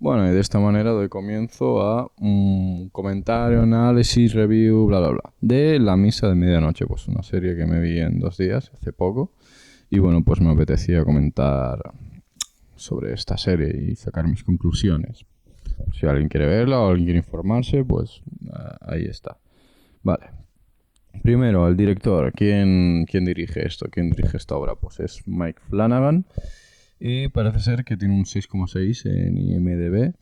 Bueno, y de esta manera doy comienzo a un comentario, análisis, review, bla, bla, bla, de La Misa de Medianoche, pues una serie que me vi en 2 días, hace poco, y bueno, pues me apetecía comentar sobre esta serie y sacar mis conclusiones. Si alguien quiere verla o alguien quiere informarse, pues ahí está. Vale. Primero, el director. ¿Quién dirige esto? ¿Quién dirige esta obra? Pues es Mike Flanagan. Y parece ser que tiene un 6,6 en IMDb.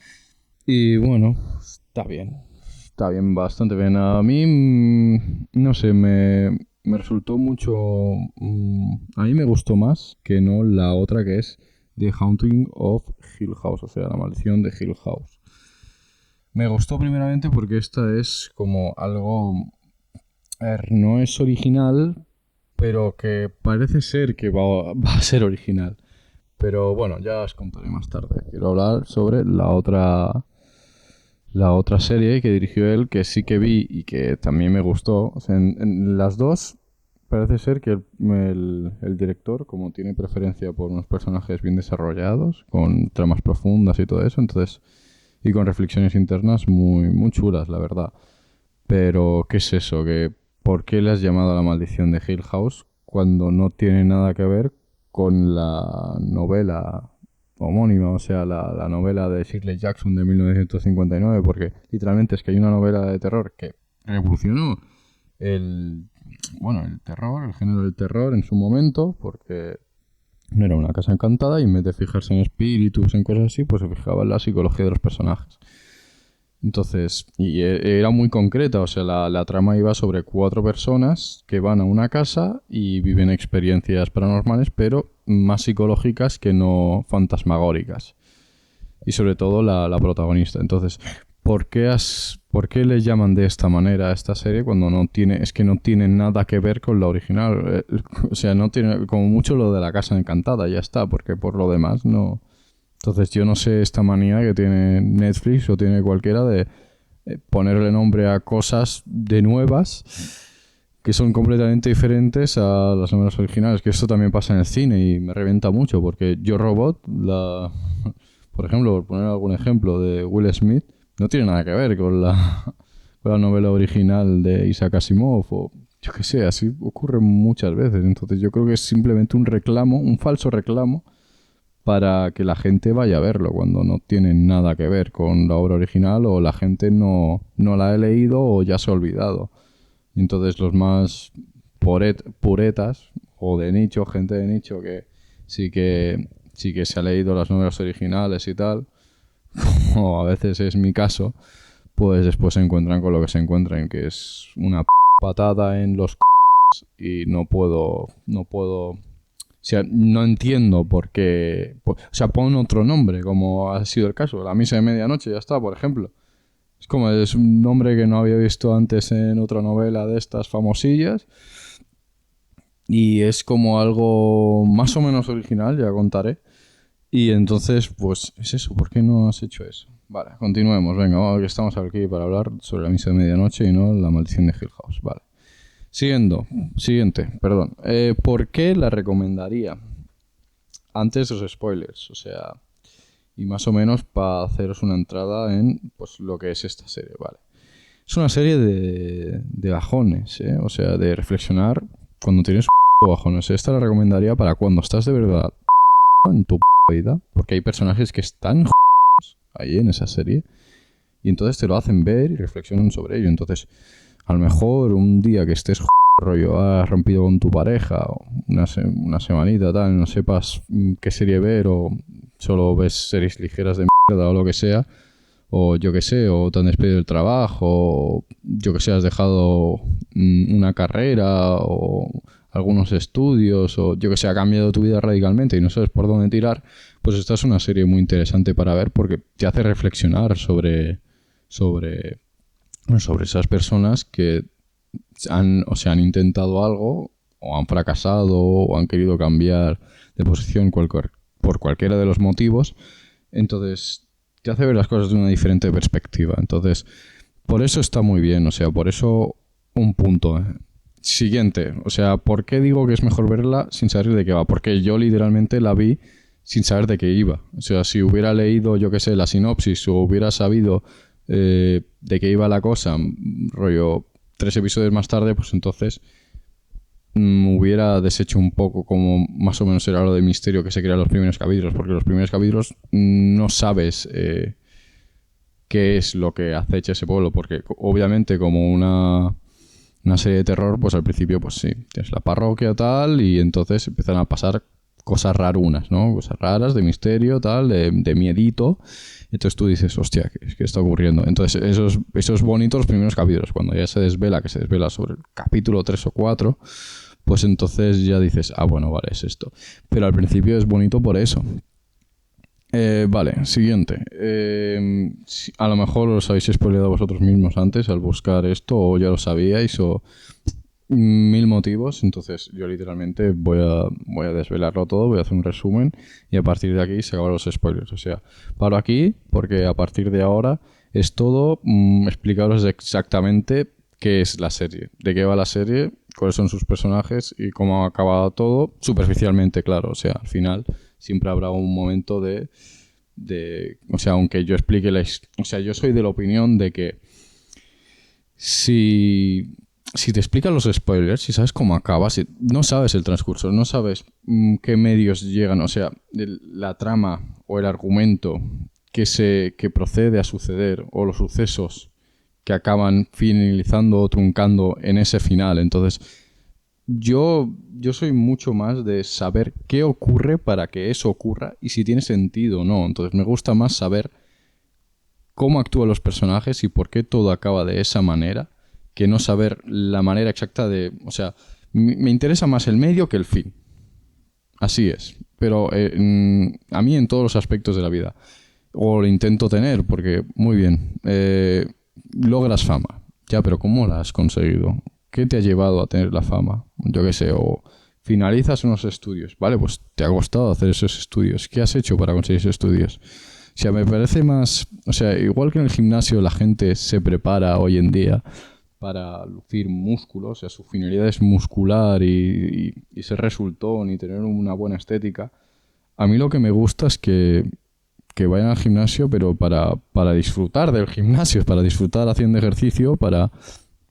Y bueno, está bien. Está bien, bastante bien. A mí, no sé, me resultó mucho... a mí me gustó más que no la otra que es The Haunting of Hill House. O sea, La Maldición de Hill House. Me gustó primeramente porque esta es como algo... A ver, no es original, pero que parece ser que va a ser original. Pero bueno, ya os contaré más tarde. Quiero hablar sobre la otra serie que dirigió él, que sí que vi y que también me gustó. O sea, en las dos parece ser que el director, como tiene preferencia por unos personajes bien desarrollados, con tramas profundas y todo eso, entonces, y con reflexiones internas muy, muy chulas, la verdad. Pero, ¿qué es eso? ¿Por qué le has llamado a La Maldición de Hill House cuando no tiene nada que ver con la novela homónima, o sea, la novela de Shirley Jackson de 1959? Porque literalmente es que hay una novela de terror que revolucionó el, el terror, el género del terror en su momento, porque no era una casa encantada y en vez de fijarse en espíritus, en cosas así, pues se fijaba en la psicología de los personajes. Entonces, y era muy concreta, o sea, la trama iba sobre 4 personas que van a una casa y viven experiencias paranormales, pero más psicológicas que no fantasmagóricas. Y sobre todo la protagonista. Entonces, ¿por qué le llaman de esta manera a esta serie cuando es que no tiene nada que ver con la original? O sea, no tiene, como mucho lo de la casa encantada, ya está, porque por lo demás no... Entonces yo no sé esta manía que tiene Netflix o tiene cualquiera de ponerle nombre a cosas de nuevas que son completamente diferentes a las novelas originales. Que esto también pasa en el cine y me revienta mucho porque Yo Robot, por ejemplo, por poner algún ejemplo de Will Smith, no tiene nada que ver con la novela original de Isaac Asimov o yo qué sé, así ocurre muchas veces. Entonces yo creo que es simplemente un reclamo, un falso reclamo para que la gente vaya a verlo cuando no tiene nada que ver con la obra original o la gente no la ha leído o ya se ha olvidado. Y entonces los más puretas o de nicho, gente de nicho que sí que se ha leído las novelas originales y tal, o a veces es mi caso, pues después se encuentran con lo que se encuentran, que es una patada en los y no puedo... O sea, no entiendo por qué... O sea, pon otro nombre, como ha sido el caso. La Misa de Medianoche, ya está, por ejemplo. Es un nombre que no había visto antes en otra novela de estas famosillas. Y es como algo más o menos original, ya contaré. Y entonces, pues, es eso. ¿Por qué no has hecho eso? Vale, continuemos. Venga, que estamos aquí para hablar sobre La Misa de Medianoche y no La Maldición de Hill House. Vale. Siguiente, perdón. ¿Por qué la recomendaría? Antes de los spoilers, o sea, y más o menos para haceros una entrada en pues lo que es esta serie, ¿vale? Es una serie de bajones, ¿eh? O sea, de reflexionar cuando tienes bajones. Esta la recomendaría para cuando estás de verdad en tu vida, porque hay personajes que están ahí en esa serie y entonces te lo hacen ver y reflexionan sobre ello. Entonces, a lo mejor un día que estés rollo, has rompido con tu pareja o una semanita tal, no sepas qué serie ver o solo ves series ligeras de mierda o lo que sea, o yo que sé, o te han despedido del trabajo, o yo que sé, has dejado una carrera o algunos estudios, o yo que sé, ha cambiado tu vida radicalmente y no sabes por dónde tirar, pues esta es una serie muy interesante para ver porque te hace reflexionar sobre esas personas que han intentado algo o han fracasado o han querido cambiar de posición por cualquiera de los motivos. Entonces te hace ver las cosas de una diferente perspectiva. Entonces, por eso está muy bien. O sea, por eso un punto. Siguiente. O sea, ¿por qué digo que es mejor verla sin saber de qué va? Porque yo literalmente la vi sin saber de qué iba. O sea, si hubiera leído, yo qué sé, la sinopsis o hubiera sabido de qué iba la cosa, rollo 3 episodios más tarde, pues entonces hubiera deshecho un poco como más o menos era lo de misterio que se crea en los primeros capítulos, porque los primeros capítulos no sabes qué es lo que acecha ese pueblo, porque obviamente como una serie de terror, pues al principio pues sí, tienes la parroquia tal y entonces empiezan a pasar cosas rarunas, ¿no? Cosas raras, de misterio, tal, de miedito. Entonces tú dices, hostia, ¿qué está ocurriendo? Entonces eso es bonito los primeros capítulos. Cuando ya se desvela, que se desvela sobre el capítulo 3 o 4, pues entonces ya dices, ah, bueno, vale, es esto. Pero al principio es bonito por eso. Vale, siguiente. A lo mejor os habéis spoileado vosotros mismos antes al buscar esto, o ya lo sabíais, o 1000 motivos. Entonces yo literalmente voy a desvelarlo todo, voy a hacer un resumen y a partir de aquí se acaban los spoilers. O sea, paro aquí porque a partir de ahora es todo explicaros exactamente qué es la serie, de qué va la serie, cuáles son sus personajes y cómo ha acabado todo, superficialmente, claro. O sea, al final siempre habrá un momento o sea, aunque yo explique o sea, yo soy de la opinión de que si te explican los spoilers, si sabes cómo acaba, si no sabes el transcurso, no sabes qué medios llegan, o sea, la trama o el argumento que procede a suceder o los sucesos que acaban finalizando o truncando en ese final. Entonces, yo soy mucho más de saber qué ocurre para que eso ocurra y si tiene sentido o no. Entonces, me gusta más saber cómo actúan los personajes y por qué todo acaba de esa manera que no saber la manera exacta de... O sea, me interesa más el medio que el fin. Así es. Pero a mí en todos los aspectos de la vida. O lo intento tener, porque, muy bien, logras fama. Ya, pero ¿cómo la has conseguido? ¿Qué te ha llevado a tener la fama? Yo qué sé, o finalizas unos estudios. Vale, pues te ha costado hacer esos estudios. ¿Qué has hecho para conseguir esos estudios? O sea, me parece más... O sea, igual que en el gimnasio la gente se prepara hoy en día para lucir músculos, o sea, su finalidad es muscular y ser resultón y tener una buena estética. A mí lo que me gusta es que vayan al gimnasio, pero para disfrutar del gimnasio, para disfrutar haciendo ejercicio, para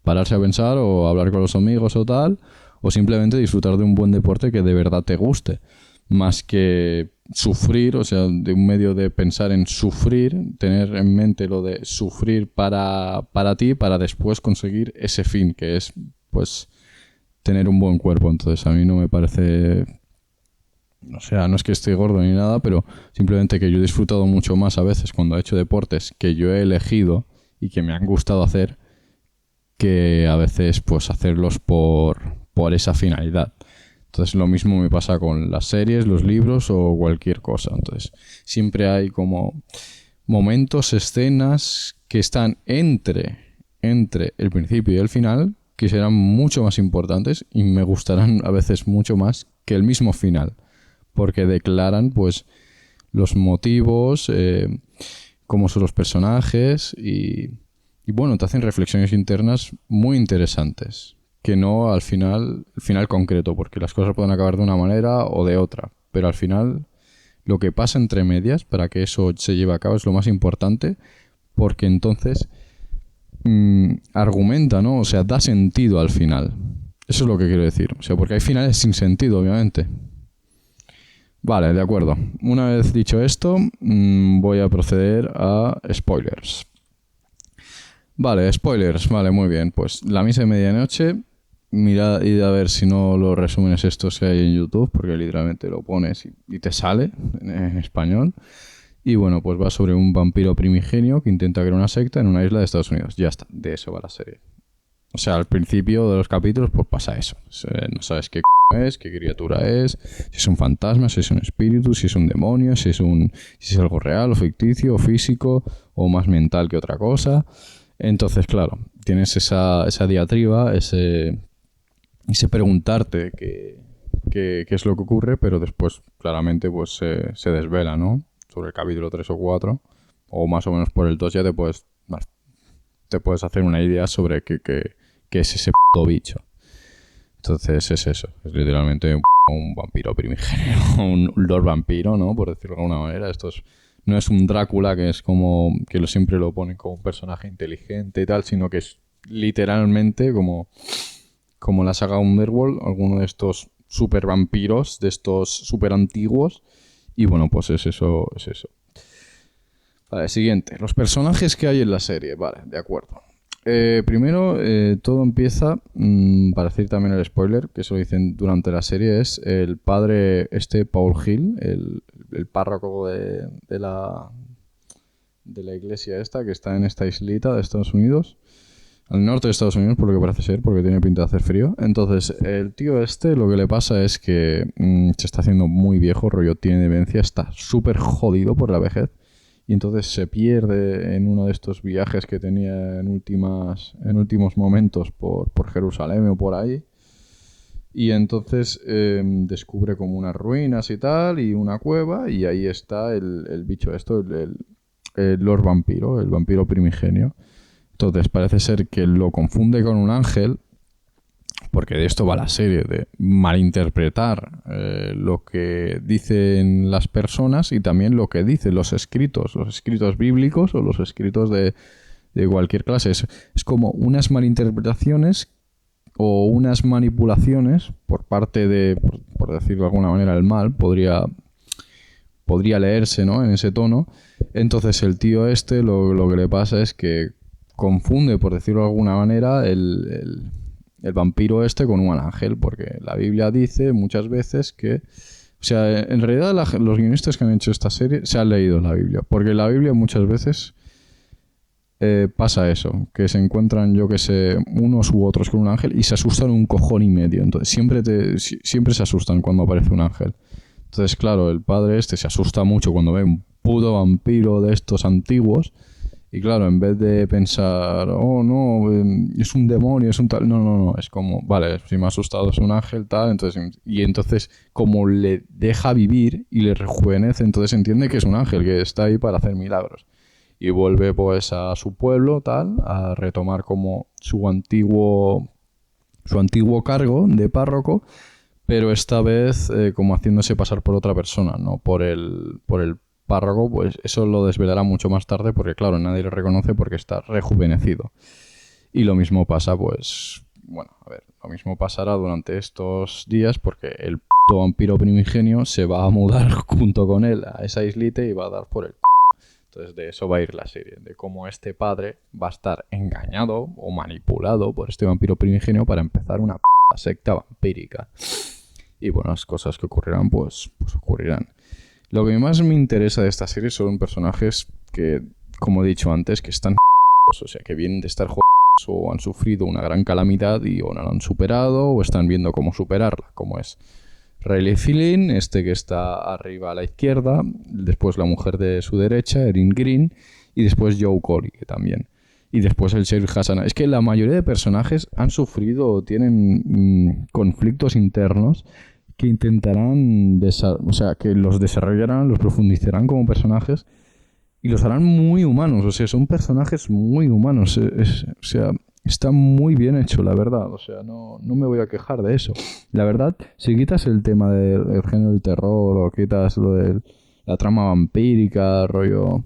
pararse a pensar o hablar con los amigos o tal, o simplemente disfrutar de un buen deporte que de verdad te guste, más que sufrir, o sea, de un medio de pensar en sufrir, tener en mente lo de sufrir para ti, para después conseguir ese fin, que es, pues, tener un buen cuerpo. Entonces, a mí no me parece... O sea, no es que esté gordo ni nada, pero simplemente que yo he disfrutado mucho más a veces cuando he hecho deportes que yo he elegido y que me han gustado hacer, que a veces pues hacerlos por esa finalidad. Entonces lo mismo me pasa con las series, los libros o cualquier cosa. Entonces siempre hay como momentos, escenas que están entre el principio y el final que serán mucho más importantes y me gustarán a veces mucho más que el mismo final, porque declaran pues los motivos, cómo son los personajes y bueno, te hacen reflexiones internas muy interesantes, que no al final, el final concreto, porque las cosas pueden acabar de una manera o de otra, pero al final lo que pasa entre medias para que eso se lleve a cabo es lo más importante, porque entonces argumenta, ¿no? O sea, da sentido al final. Eso es lo que quiero decir. O sea, porque hay finales sin sentido, obviamente. Vale, de acuerdo. Una vez dicho esto, voy a proceder a spoilers. Vale, spoilers. Vale, muy bien. Pues La misa de medianoche. Mira, id a ver si no los resúmenes estos que hay en YouTube, porque literalmente lo pones y te sale en español. Y bueno, pues va sobre un vampiro primigenio que intenta crear una secta en una isla de Estados Unidos. Ya está, de eso va la serie. O sea, al principio de los capítulos pues pasa eso. No sabes qué es, qué criatura es, si es un fantasma, si es un espíritu, si es un demonio, si es algo real o ficticio o físico o más mental que otra cosa. Entonces, claro, tienes esa diatriba, ese preguntarte qué es lo que ocurre, pero después claramente pues se desvela, ¿no? Sobre el capítulo 3 o 4, o más o menos por el 2 ya te puedes hacer una idea sobre qué es ese puto bicho. Entonces es eso, es literalmente un vampiro primigenio, un Lord Vampiro, ¿no? Por decirlo de alguna manera. No es un Drácula que es como que siempre lo ponen como un personaje inteligente y tal, sino que es literalmente como la saga Underworld, alguno de estos super vampiros, de estos super antiguos. Y bueno, pues es eso, es eso. Vale, siguiente. Los personajes que hay en la serie. Vale, de acuerdo. Primero, todo empieza, para decir también el spoiler, que eso lo dicen durante la serie, es el padre Paul Hill, el párroco de la iglesia esta, que está en esta islita de Estados Unidos, al norte de Estados Unidos, por lo que parece ser, porque tiene pinta de hacer frío. Entonces, el tío lo que le pasa es que se está haciendo muy viejo, rollo, tiene demencia, está súper jodido por la vejez. Y entonces se pierde en uno de estos viajes que tenía en últimos momentos por Jerusalén o por ahí. Y entonces descubre como unas ruinas y tal, y una cueva, y ahí está el bicho el Lord Vampiro, el vampiro primigenio. Entonces parece ser que lo confunde con un ángel, porque de esto va la serie, de malinterpretar lo que dicen las personas y también lo que dicen los escritos bíblicos o los escritos de cualquier clase. Es como unas malinterpretaciones o unas manipulaciones por parte de, por decirlo de alguna manera, el mal, podría leerse, ¿no?, en ese tono. Entonces el tío lo que le pasa es que confunde, por decirlo de alguna manera, el vampiro con un ángel, porque la Biblia dice muchas veces que... O sea, en realidad los guionistas que han hecho esta serie se han leído la Biblia, porque en la Biblia muchas veces pasa eso, que se encuentran, yo que sé, unos u otros con un ángel y se asustan un cojón y medio. Entonces siempre se asustan cuando aparece un ángel. Entonces, claro, el padre se asusta mucho cuando ve un puto vampiro de estos antiguos. Y claro, en vez de pensar, oh no, es un demonio, es un tal... No, es como, vale, si me ha asustado es un ángel, tal, entonces como le deja vivir y le rejuvenece, entonces entiende que es un ángel, que está ahí para hacer milagros. Y vuelve pues a su pueblo, tal, a retomar como su antiguo cargo de párroco, pero esta vez como haciéndose pasar por otra persona, no por el párroco. Pues eso lo desvelará mucho más tarde, porque claro, nadie lo reconoce porque está rejuvenecido. Y lo mismo pasa, pues, bueno, a ver, lo mismo pasará durante estos días, porque el puto vampiro primigenio se va a mudar junto con él a esa islita y va a dar por el... Entonces de eso va a ir la serie, de cómo este padre va a estar engañado o manipulado por este vampiro primigenio para empezar una secta vampírica. Y bueno, las cosas que ocurrirán, pues ocurrirán. Lo que más me interesa de esta serie son personajes que, como he dicho antes, que están o sea, que vienen de estar o han sufrido una gran calamidad y o no la han superado o están viendo cómo superarla, como es Riley Flynn, que está arriba a la izquierda, después la mujer de su derecha, Erin Green, y después Joe Coley, que también. Y después el Sheriff Hassan. Es que la mayoría de personajes han sufrido o tienen conflictos internos que intentarán, que los desarrollarán, los profundizarán como personajes y los harán muy humanos. O sea, son personajes muy humanos. O sea, está muy bien hecho, la verdad. O sea, no me voy a quejar de eso. La verdad, si quitas el tema del género del terror o quitas lo de la trama vampírica, rollo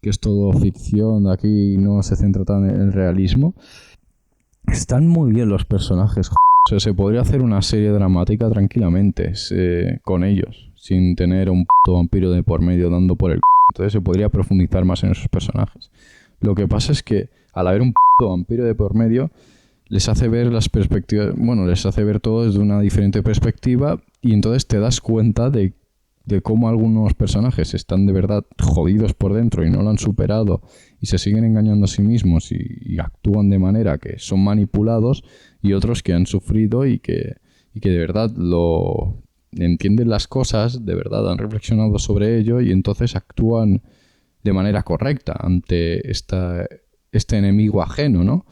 que es todo ficción, aquí no se centra tan en el realismo, están muy bien los personajes. O sea, se podría hacer una serie dramática tranquilamente con ellos, sin tener un puto vampiro de por medio dando por el c***. Entonces se podría profundizar más en esos personajes. Lo que pasa es que al haber un puto vampiro de por medio, les hace ver las perspectivas, les hace ver todo desde una diferente perspectiva, y entonces te das cuenta de cómo algunos personajes están de verdad jodidos por dentro y no lo han superado y se siguen engañando a sí mismos y actúan de manera que son manipulados, y otros que han sufrido y que de verdad lo entienden las cosas, de verdad han reflexionado sobre ello y entonces actúan de manera correcta ante este enemigo ajeno, ¿no?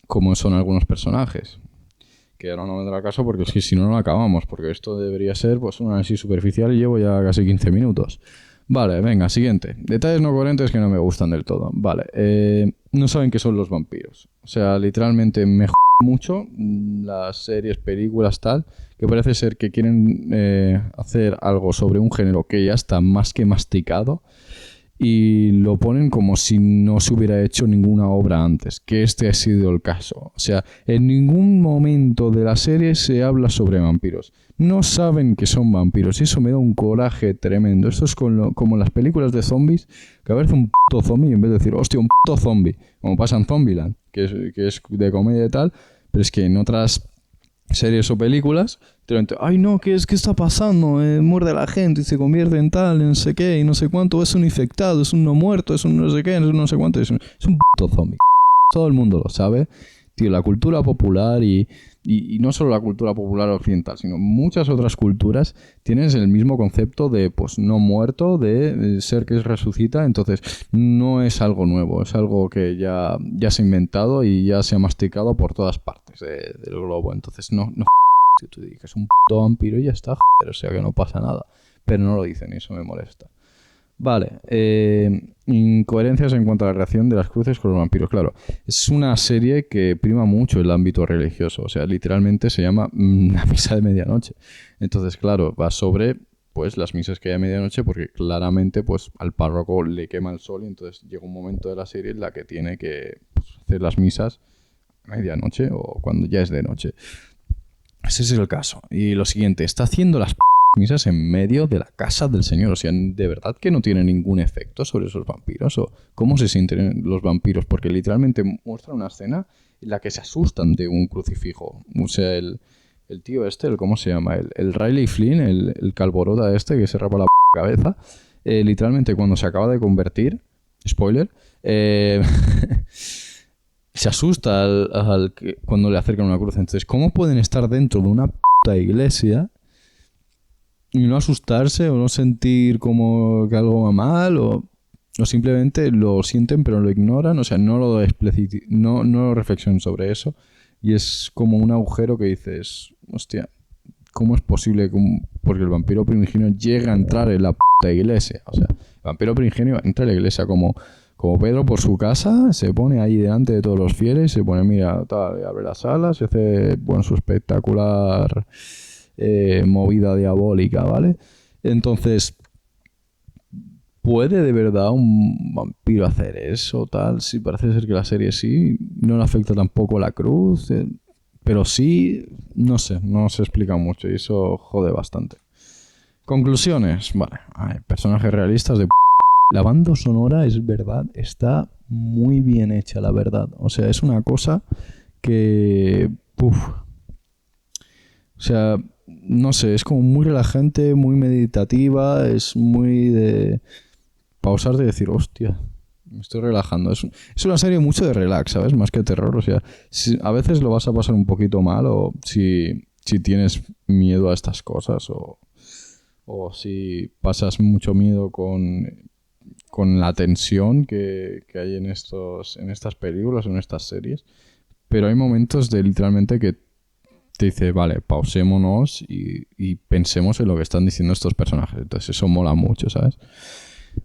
Como son algunos personajes. Que ahora no vendrá al caso porque es que si no, no acabamos. Porque esto debería ser pues un análisis superficial y llevo ya casi 15 minutos. Vale, venga, siguiente. Detalles no coherentes que no me gustan del todo. Vale, no saben qué son los vampiros. O sea, literalmente me mucho las series, películas, tal, que parece ser que quieren hacer algo sobre un género que ya está más que masticado y lo ponen como si no se hubiera hecho ninguna obra antes, que este ha sido el caso. O sea, en ningún momento de la serie se habla sobre vampiros. No saben que son vampiros y eso me da un coraje tremendo. Esto es como en las películas de zombies, que a veces un puto zombie, en vez de decir, hostia, un puto zombie, como pasa en Zombieland, que es de comedia y tal, pero es que en otras series o películas, ay no, ¿qué está pasando? Muerde a la gente y se convierte en tal, en no sé qué, y no sé cuánto, es un infectado, es un no muerto, es un no sé qué, es un no sé cuánto, es un puto zombie. Todo el mundo lo sabe. Tío, la cultura popular y no solo la cultura popular occidental, sino muchas otras culturas tienen el mismo concepto de pues no muerto, de ser que resucita, entonces no es algo nuevo, es algo que ya se ha inventado y ya se ha masticado por todas partes del globo, entonces no si tú dices que es un puto vampiro y ya está, joder, o sea que no pasa nada, pero no lo dicen y eso me molesta. Vale, incoherencias en cuanto a la relación de las cruces con los vampiros. Claro, es una serie que prima mucho el ámbito religioso, o sea, literalmente se llama la misa de medianoche. Entonces, claro, va sobre pues las misas que hay a medianoche porque claramente pues al párroco le quema el sol y entonces llega un momento de la serie en la que tiene que pues, hacer las misas a medianoche o cuando ya es de noche. Ese es el caso. Y lo siguiente, está haciendo las misas en medio de la casa del señor. O sea, ¿de verdad que no tiene ningún efecto sobre esos vampiros? ¿O cómo se sienten los vampiros? Porque literalmente muestra una escena en la que se asustan de un crucifijo. O sea, el tío este, ¿cómo se llama? El Riley Flynn, el calborota este que se rapa la cabeza. Literalmente cuando se acaba de convertir, spoiler, se asusta cuando le acercan una cruz. Entonces, ¿cómo pueden estar dentro de una puta iglesia y no asustarse o no sentir como que algo va mal o simplemente lo sienten pero lo ignoran? O sea, no lo reflexionan sobre eso y es como un agujero que dices, hostia, ¿cómo es posible? Porque el vampiro primigenio llega a entrar en la puta iglesia. O sea, el vampiro primigenio entra en la iglesia como Pedro por su casa, se pone ahí delante de todos los fieles, se pone, mira, tal, abre las alas, se hace, bueno, su espectacular movida diabólica, ¿vale? Entonces, ¿puede de verdad un vampiro hacer eso, tal? Sí, parece ser que la serie sí, no le afecta tampoco la cruz, pero sí, no sé, no se explica mucho y eso jode bastante. Conclusiones, vale, hay personajes realistas de la banda sonora, es verdad, está muy bien hecha, la verdad. O sea, es una cosa que... Uf. O sea, no sé, es como muy relajante, muy meditativa, es muy de... pausar de decir, hostia, me estoy relajando. Es una serie mucho de relax, ¿sabes? Más que terror. O sea, a veces lo vas a pasar un poquito mal o si tienes miedo a estas cosas o si pasas mucho miedo con la tensión que hay en estas películas o en estas series. Pero hay momentos de literalmente que te dice, vale, pausémonos y pensemos en lo que están diciendo estos personajes. Entonces eso mola mucho, ¿sabes?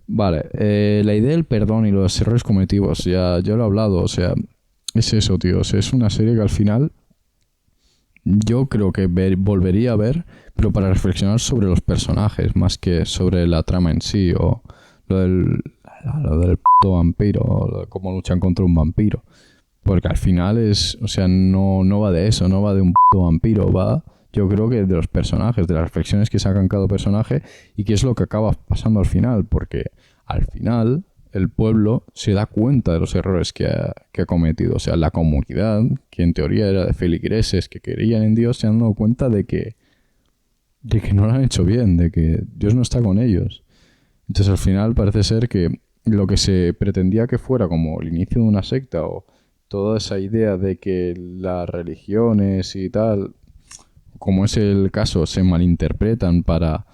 Vale, la idea del perdón y los errores cometidos, ya lo he hablado, o sea, es eso, tío. O sea, es una serie que al final yo creo que volvería a ver, pero para reflexionar sobre los personajes, más que sobre la trama en sí, o lo del puto vampiro, o cómo luchan contra un vampiro. Porque al final o sea, no va de eso, no va de un puto vampiro, va, yo creo que de los personajes, de las reflexiones que sacan cada personaje y qué es lo que acaba pasando al final, porque al final el pueblo se da cuenta de los errores que ha cometido. O sea, la comunidad, que en teoría era de feligreses que creían en Dios, se han dado cuenta de que no lo han hecho bien, de que Dios no está con ellos. Entonces al final parece ser que lo que se pretendía que fuera como el inicio de una secta o toda esa idea de que las religiones y tal, como es el caso, se malinterpretan para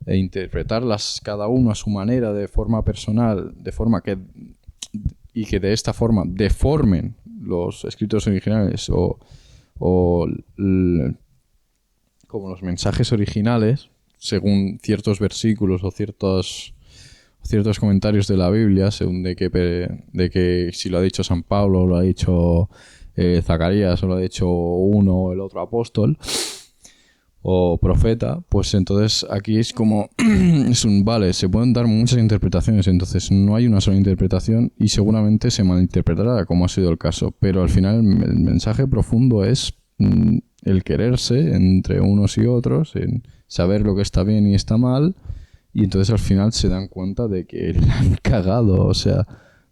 interpretarlas cada uno a su manera, de forma personal, de forma que de esta forma deformen los escritos originales o como los mensajes originales según ciertos versículos o ciertos comentarios de la Biblia, según de que si lo ha dicho San Pablo o lo ha dicho Zacarías solo ha hecho uno, el otro apóstol o profeta, pues entonces aquí es como vale, se pueden dar muchas interpretaciones, entonces no hay una sola interpretación y seguramente se malinterpretará como ha sido el caso, pero al final el mensaje profundo es el quererse entre unos y otros, en saber lo que está bien y está mal, y entonces al final se dan cuenta de que la han cagado, o sea,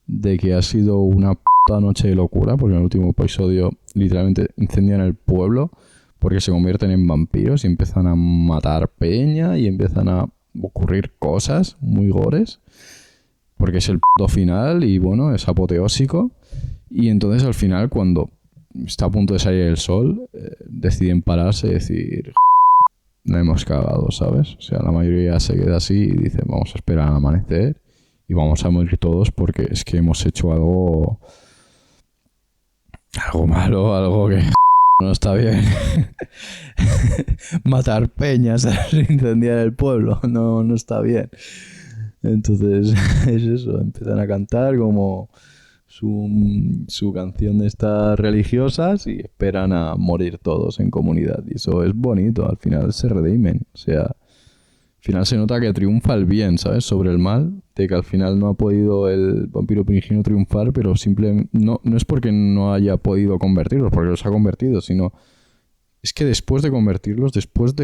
de que ha sido una puta noche de locura, porque en el último episodio literalmente incendian el pueblo porque se convierten en vampiros y empiezan a matar peña y empiezan a ocurrir cosas muy gores, porque es el puto final y bueno, es apoteósico. Y entonces al final, cuando está a punto de salir el sol, deciden pararse y decir, no hemos cagado, ¿sabes? O sea, la mayoría se queda así y dice, vamos a esperar al amanecer y vamos a morir todos porque es que hemos hecho algo malo, algo que no está bien. Matar peñas, incendiar el pueblo, no está bien. Entonces es eso, empiezan a cantar como su canción de estas religiosas y esperan a morir todos en comunidad. Y eso es bonito, al final se redimen. O sea, al final se nota que triunfa el bien, ¿sabes? Sobre el mal, de que al final no ha podido el vampiro primigeno triunfar, pero simplemente no es porque no haya podido convertirlos, porque los ha convertido, sino es que después de convertirlos, después de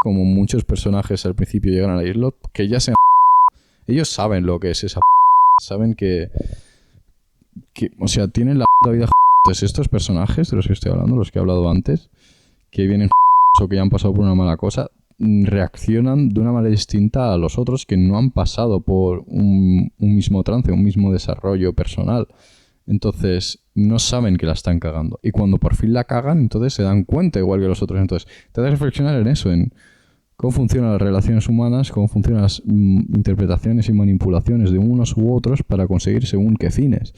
como muchos personajes al principio llegan a la isla, que ya sean ellos saben lo que es esa saben que o sea, tienen la vida. Entonces estos personajes de los que estoy hablando, los que he hablado antes, que vienen o que ya han pasado por una mala cosa, reaccionan de una manera distinta a los otros que no han pasado por un mismo trance, un mismo desarrollo personal. Entonces no saben que la están cagando. Y cuando por fin la cagan, entonces se dan cuenta igual que los otros. Entonces te hace reflexionar en eso, en cómo funcionan las relaciones humanas, cómo funcionan las interpretaciones y manipulaciones de unos u otros para conseguir según qué fines.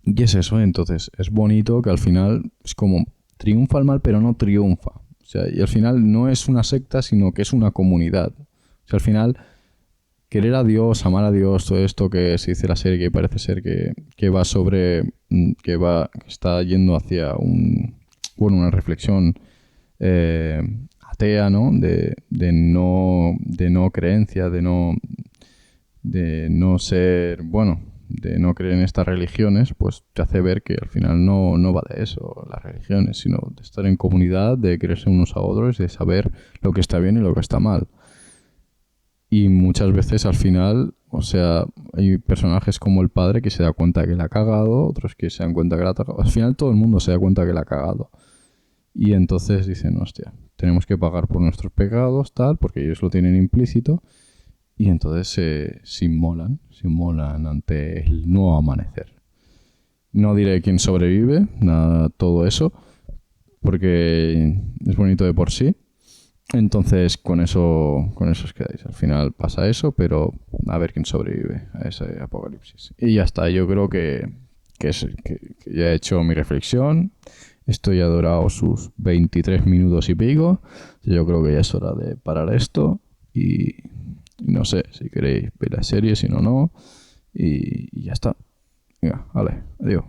Y es eso, entonces es bonito que al final es como triunfa el mal pero no triunfa. O sea, y al final no es una secta sino que es una comunidad. O sea, al final querer a Dios, amar a Dios, todo esto que se dice en la serie que parece ser que va sobre, que está yendo hacia una reflexión atea, ¿no? De no creencia, de no ser, bueno, de no creer en estas religiones, pues te hace ver que al final no va de eso las religiones, sino de estar en comunidad, de creerse unos a otros, de saber lo que está bien y lo que está mal. Y muchas veces al final, o sea, hay personajes como el padre que se da cuenta que la ha cagado, otros que se dan cuenta que la ha cagado. Al final todo el mundo se da cuenta que la ha cagado. Y entonces dicen, hostia, tenemos que pagar por nuestros pecados, tal, porque ellos lo tienen implícito. Y entonces se inmolan ante el nuevo amanecer. No diré quién sobrevive, nada, todo eso, porque es bonito de por sí. Entonces con eso os quedáis. Al final pasa eso, pero a ver quién sobrevive a ese apocalipsis. Y ya está, yo creo que ya he hecho mi reflexión. Esto ya ha durado sus 23 minutos y pico. Yo creo que ya es hora de parar esto. Y no sé si queréis ver la serie, si no. Y ya está. Venga, vale, adiós.